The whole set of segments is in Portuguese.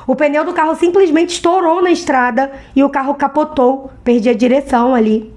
O pneu do carro simplesmente estourou na estrada e o carro capotou, perdi a direção ali.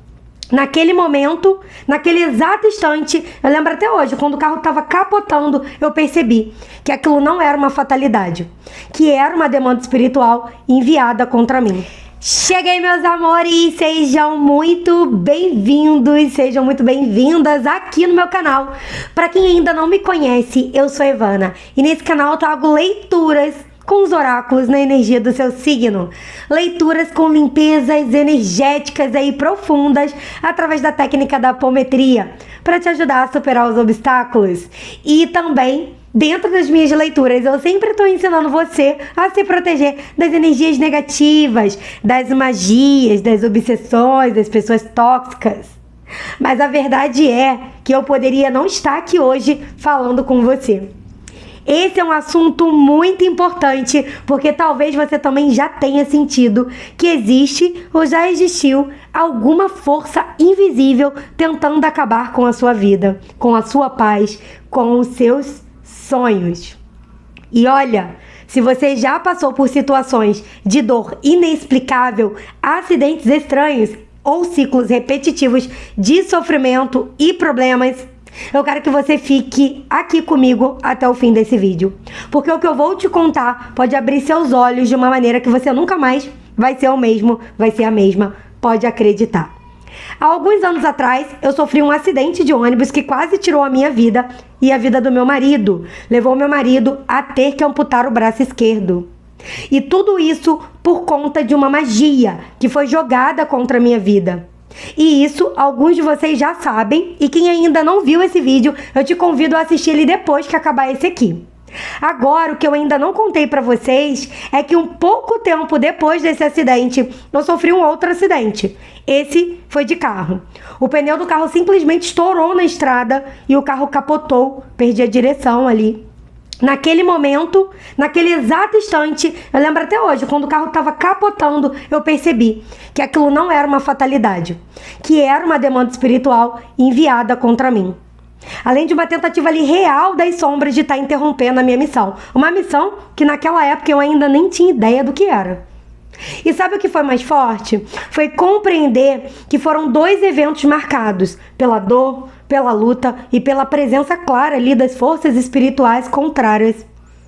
Naquele momento, naquele exato instante, eu lembro até hoje, quando o carro estava capotando, eu percebi que aquilo não era uma fatalidade, que era uma demanda espiritual enviada contra mim. Cheguei, meus amores, sejam muito bem-vindos, sejam muito bem-vindas aqui no meu canal. Para quem ainda não me conhece, eu sou Ivana e nesse canal eu trago leituras com os oráculos na energia do seu signo. Leituras com limpezas energéticas aí profundas através da técnica da apometria para te ajudar a superar os obstáculos. E também, dentro das minhas leituras, eu sempre estou ensinando você a se proteger das energias negativas, das magias, das obsessões, das pessoas tóxicas. Mas a verdade é que eu poderia não estar aqui hoje falando com você. Esse é um assunto muito importante, porque talvez você também já tenha sentido que existe ou já existiu alguma força invisível tentando acabar com a sua vida, com a sua paz, com os seus sonhos. E olha, se você já passou por situações de dor inexplicável, acidentes estranhos ou ciclos repetitivos de sofrimento e problemas, eu quero que você fique aqui comigo até o fim desse vídeo, porque o que eu vou te contar pode abrir seus olhos de uma maneira que você nunca mais vai ser o mesmo, vai ser a mesma, pode acreditar. Há alguns anos atrás, eu sofri um acidente de ônibus que quase tirou a minha vida e a vida do meu marido, levou meu marido a ter que amputar o braço esquerdo. E tudo isso por conta de uma magia que foi jogada contra a minha vida. E isso alguns de vocês já sabem, e quem ainda não viu esse vídeo, eu te convido a assistir ele depois que acabar esse aqui. Agora, o que eu ainda não contei pra vocês é que um pouco tempo depois desse acidente, eu sofri um outro acidente. Esse foi de carro. O pneu do carro simplesmente estourou na estrada e o carro capotou, perdi a direção ali. Naquele momento, naquele exato instante, eu lembro até hoje, quando o carro estava capotando, eu percebi que aquilo não era uma fatalidade, que era uma demanda espiritual enviada contra mim. Além de uma tentativa ali real das sombras de estar interrompendo a minha missão. Uma missão que naquela época eu ainda nem tinha ideia do que era. E sabe o que foi mais forte? Foi compreender que foram dois eventos marcados pela dor, pela luta e pela presença clara ali das forças espirituais contrárias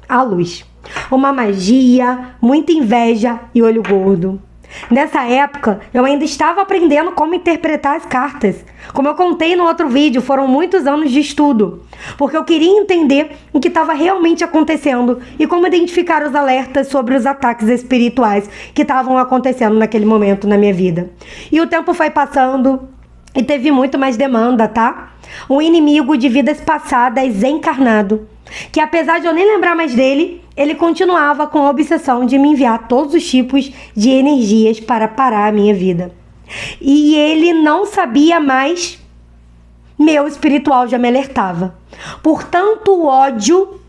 à luz. Uma magia, muita inveja e olho gordo. Nessa época, eu ainda estava aprendendo como interpretar as cartas. Como eu contei no outro vídeo, foram muitos anos de estudo, porque eu queria entender o que estava realmente acontecendo e como identificar os alertas sobre os ataques espirituais que estavam acontecendo naquele momento na minha vida. E o tempo foi passando e teve muito mais demanda, tá? Um inimigo de vidas passadas encarnado, que apesar de eu nem lembrar mais dele, ele continuava com a obsessão de me enviar todos os tipos de energias para parar a minha vida. E ele não sabia mais, meu espiritual já me alertava, por tanto ódio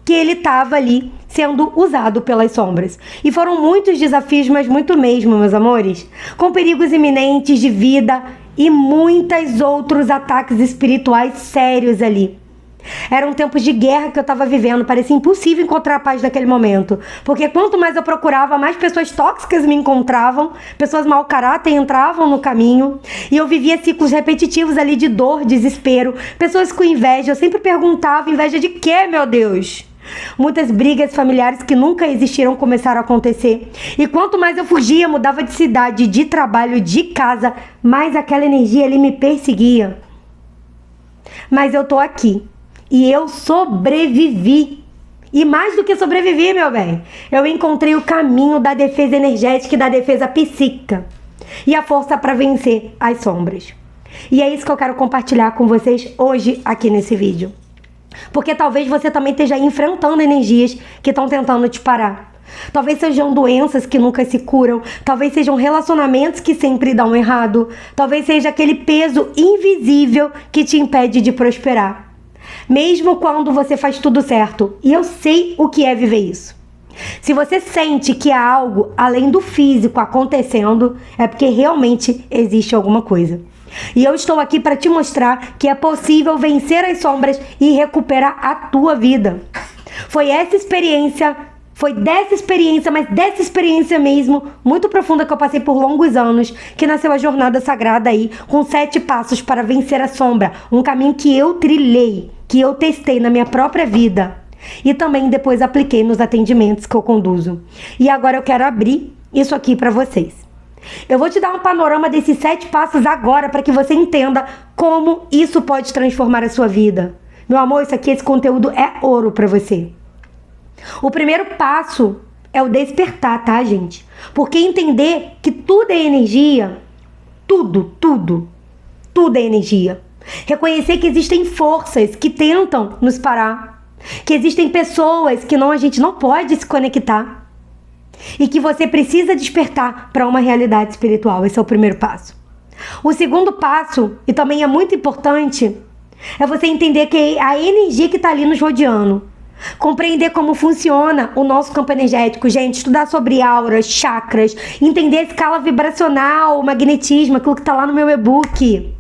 que ele estava ali sendo usado pelas sombras. E foram muitos desafios, mas muito mesmo, meus amores, com perigos iminentes de vida e muitos outros ataques espirituais sérios ali. Eram tempos de guerra que eu estava vivendo, parecia impossível encontrar a paz naquele momento, porque quanto mais eu procurava, mais pessoas tóxicas me encontravam, pessoas mau caráter entravam no caminho, e eu vivia ciclos repetitivos ali de dor, desespero, pessoas com inveja. Eu sempre perguntava, inveja de quê, meu Deus? Muitas brigas familiares que nunca existiram começaram a acontecer, e quanto mais eu fugia, mudava de cidade, de trabalho, de casa, mais aquela energia ali me perseguia. Mas eu tô aqui. E eu sobrevivi. E mais do que sobrevivi, meu bem, eu encontrei o caminho da defesa energética e da defesa psíquica. E a força para vencer as sombras. E é isso que eu quero compartilhar com vocês hoje aqui nesse vídeo. Porque talvez você também esteja enfrentando energias que estão tentando te parar. Talvez sejam doenças que nunca se curam. Talvez sejam relacionamentos que sempre dão errado. Talvez seja aquele peso invisível que te impede de prosperar. Mesmo quando você faz tudo certo. E eu sei o que é viver isso. Se você sente que há algo além do físico acontecendo, é porque realmente existe alguma coisa. E eu estou aqui para te mostrar que é possível vencer as sombras e recuperar a tua vida. Foi essa experiência Foi dessa experiência, mas dessa experiência mesmo, muito profunda, que eu passei por longos anos, que nasceu a jornada sagrada aí, com 7 passos para vencer a sombra. Um caminho que eu trilhei, que eu testei na minha própria vida. E também depois apliquei nos atendimentos que eu conduzo. E agora eu quero abrir isso aqui para vocês. Eu vou te dar um panorama desses 7 passos agora, para que você entenda como isso pode transformar a sua vida. Meu amor, isso aqui, esse conteúdo é ouro para você. O primeiro passo é o despertar, tá, gente? Porque entender que tudo é energia, tudo é energia. Reconhecer que existem forças que tentam nos parar, que existem pessoas que a gente não pode se conectar e que você precisa despertar para uma realidade espiritual. Esse é o primeiro passo. O segundo passo, e também é muito importante, é você entender que a energia que está ali nos rodeando, compreender como funciona o nosso campo energético, gente, estudar sobre auras, chakras, entender a escala vibracional, o magnetismo, aquilo que está lá no meu e-book.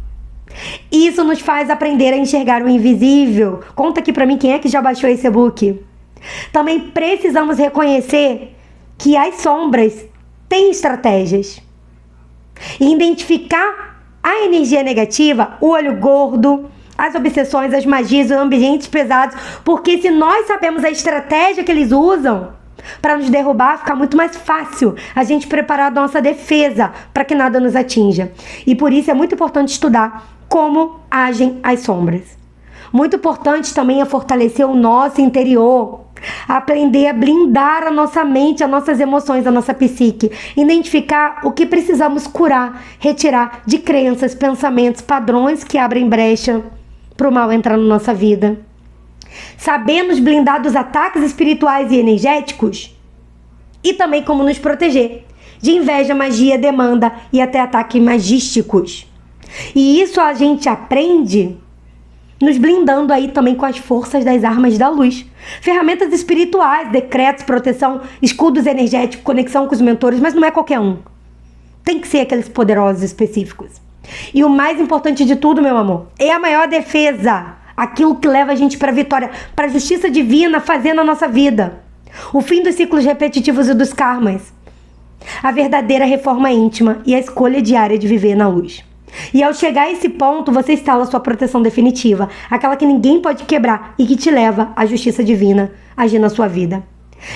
Isso nos faz aprender a enxergar o invisível. Conta aqui pra mim quem é que já baixou esse e-book. Também precisamos reconhecer que as sombras têm estratégias. E identificar a energia negativa, o olho gordo, as obsessões, as magias, os ambientes pesados, porque se nós sabemos a estratégia que eles usam para nos derrubar, fica muito mais fácil a gente preparar a nossa defesa para que nada nos atinja. E por isso é muito importante estudar como agem as sombras. Muito importante também é fortalecer o nosso interior, aprender a blindar a nossa mente, as nossas emoções, a nossa psique, identificar o que precisamos curar, retirar de crenças, pensamentos, padrões que abrem brecha para o mal entrar na nossa vida. Saber nos blindar dos ataques espirituais e energéticos e também como nos proteger de inveja, magia, demanda e até ataques magísticos. E isso a gente aprende nos blindando aí também com as forças das armas da luz. Ferramentas espirituais, decretos, proteção, escudos energéticos, conexão com os mentores, mas não é qualquer um. Tem que ser aqueles poderosos específicos. E o mais importante de tudo, meu amor, é a maior defesa. Aquilo que leva a gente para a vitória, para a justiça divina fazer na nossa vida. O fim dos ciclos repetitivos e dos karmas. A verdadeira reforma íntima e a escolha diária de viver na luz. E ao chegar a esse ponto, você instala a sua proteção definitiva, aquela que ninguém pode quebrar e que te leva à justiça divina agir na sua vida.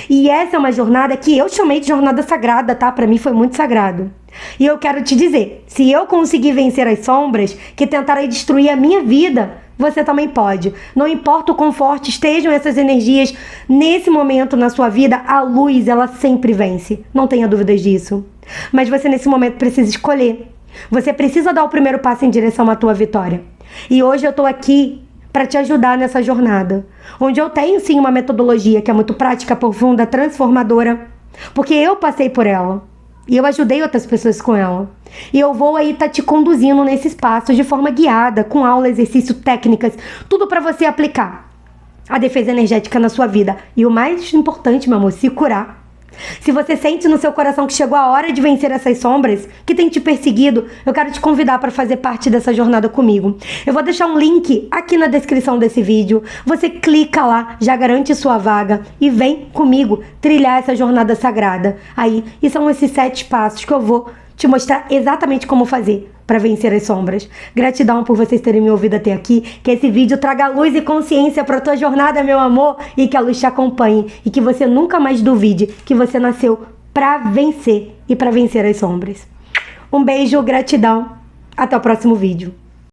E essa é uma jornada que eu chamei de jornada sagrada, tá? Pra mim foi muito sagrado. E eu quero te dizer, se eu conseguir vencer as sombras que tentarem destruir a minha vida, você também pode. Não importa o quão forte estejam essas energias nesse momento na sua vida, a luz, ela sempre vence. Não tenha dúvidas disso. Mas você nesse momento precisa escolher. Você precisa dar o primeiro passo em direção à tua vitória. E hoje eu tô aqui para te ajudar nessa jornada, onde eu tenho sim uma metodologia que é muito prática, profunda, transformadora, porque eu passei por ela e eu ajudei outras pessoas com ela. E eu vou aí te conduzindo nesses passos de forma guiada, com aula, exercício, técnicas, tudo para você aplicar a defesa energética na sua vida. E o mais importante, meu amor, se curar. Se você sente no seu coração que chegou a hora de vencer essas sombras que tem te perseguido, eu quero te convidar para fazer parte dessa jornada comigo. Eu vou deixar um link aqui na descrição desse vídeo. Você clica lá, já garante sua vaga e vem comigo trilhar essa jornada sagrada. Aí, e são esses 7 passos que eu vou te mostrar exatamente como fazer para vencer as sombras. Gratidão por vocês terem me ouvido até aqui. Que esse vídeo traga luz e consciência para tua jornada, meu amor, e que a luz te acompanhe e que você nunca mais duvide que você nasceu para vencer e para vencer as sombras. Um beijo, gratidão. Até o próximo vídeo.